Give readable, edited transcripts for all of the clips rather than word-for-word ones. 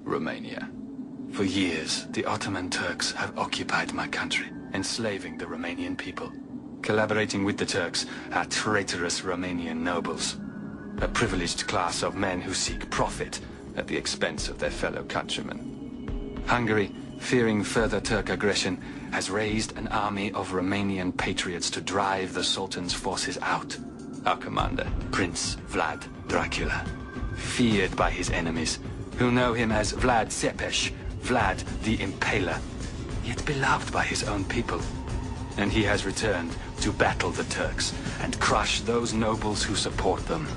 Romania. For years, the Ottoman Turks have occupied my country, enslaving the Romanian people. Collaborating with the Turks are traitorous Romanian nobles, a privileged class of men who seek profit at the expense of their fellow countrymen. Hungary, fearing further Turk aggression, has raised an army of Romanian patriots to drive the Sultan's forces out. Our commander, Prince Vlad Dracula, feared by his enemies, who know him as Vlad Țepeș, Vlad the Impaler, yet beloved by his own people. And he has returned to battle the Turks and crush those nobles who support them.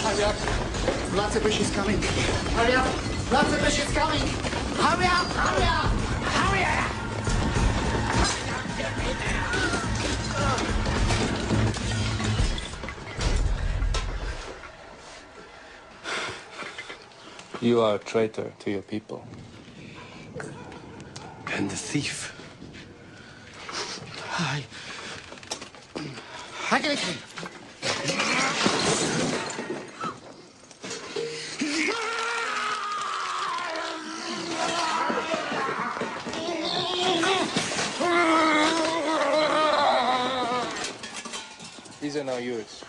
Hurry up! Vlad Țepeș is coming! Hurry up! Vlad Țepeș is coming! Hurry up! Hurry up! Hurry up! You are a traitor to your people. And the thief. I get it. These are now yours.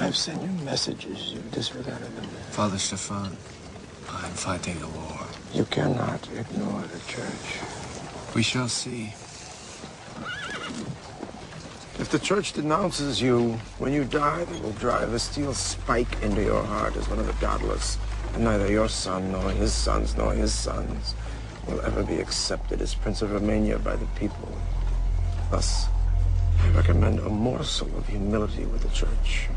I've sent you messages. You've disregarded them. Father Stefan, I'm fighting a war. You cannot ignore the church. We shall see. If the church denounces you, when you die, they will drive a steel spike into your heart as one of the godless. And neither your son, nor his sons, nor his sons will ever be accepted as Prince of Romania by the people. Thus, I recommend a morsel of humility with the church.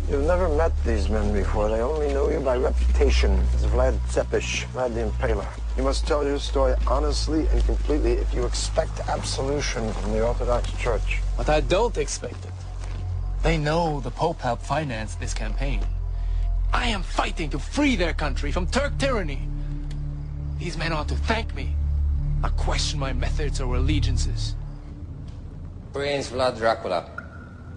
You've never met these men before. They only know you by reputation as Vlad Țepeș, Vlad the Impaler. You must tell your story honestly and completely if you expect absolution from the Orthodox Church. But I don't expect it. They know the Pope helped finance this campaign. I am fighting to free their country from Turk tyranny. These men ought to thank me, not question my methods or allegiances. Prince Vlad Dracula,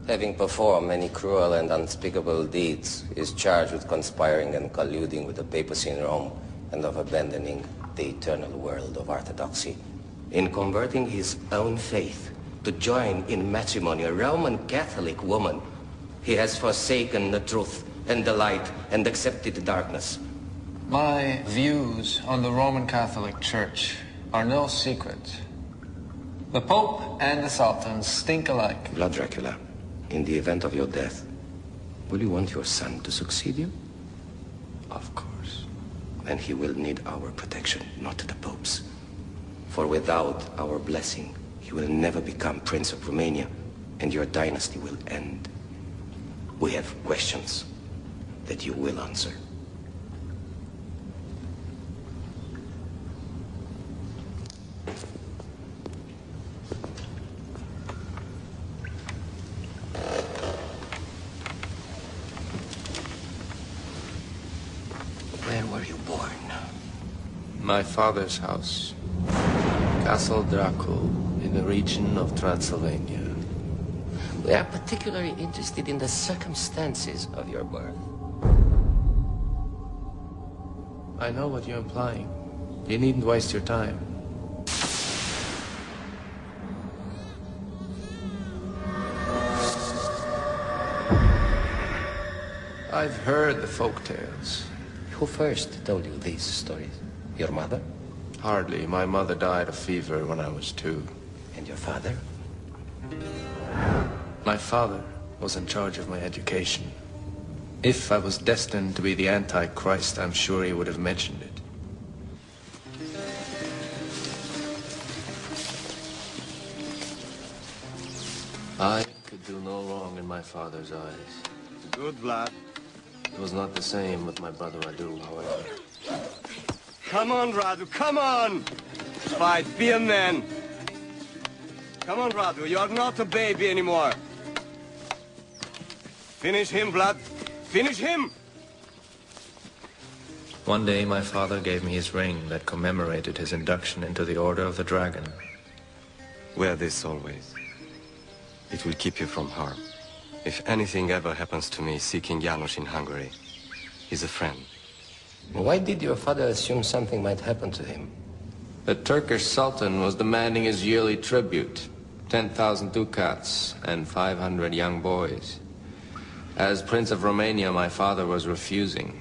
having performed many cruel and unspeakable deeds, is charged with conspiring and colluding with the papacy in Rome and of abandoning the eternal world of orthodoxy. In converting his own faith to join in matrimony a Roman Catholic woman, he has forsaken the truth and the light and accepted the darkness. My views on the Roman Catholic Church are no secret. The Pope and the Sultan stink alike. Vlad Dracula, in the event of your death, will you want your son to succeed you? Of course. Then he will need our protection, not the Pope's. For without our blessing, he will never become Prince of Romania, and your dynasty will end. We have questions that you will answer. My father's house. Castle Dracula in the region of Transylvania. We are particularly interested in the circumstances of your birth. I know what you're implying. You needn't waste your time. I've heard the folk tales. Who first told you these stories? Your mother? Hardly. My mother died of fever when I was 2. And your father? My father was in charge of my education. If I was destined to be the Antichrist, I'm sure he would have mentioned it. I could do no wrong in my father's eyes. Good, Vlad. It was not the same with my brother Radu, however. Come on, Radu, come on! Fight, be a man! Come on, Radu, you are not a baby anymore. Finish him, Vlad. Finish him! One day, my father gave me his ring that commemorated his induction into the Order of the Dragon. Wear this always. It will keep you from harm. If anything ever happens to me seeking Janos in Hungary, he's a friend. Why did your father assume something might happen to him? The Turkish Sultan was demanding his yearly tribute, 10,000 ducats and 500 young boys. As Prince of Romania, my father was refusing.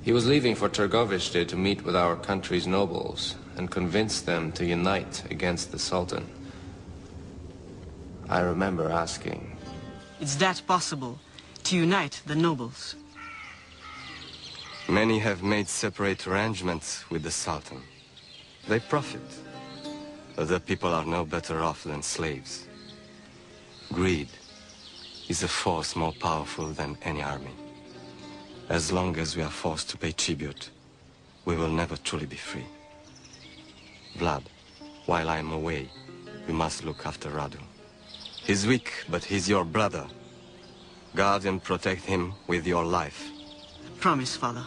He was leaving for Târgoviște to meet with our country's nobles and convince them to unite against the Sultan. I remember asking, "Is that possible, to unite the nobles?" Many have made separate arrangements with the Sultan. They profit. Other people are no better off than slaves. Greed is a force more powerful than any army. As long as we are forced to pay tribute, we will never truly be free. Vlad, while I am away, you must look after Radu. He's weak, but he's your brother. Guard and protect him with your life. Promise, Father.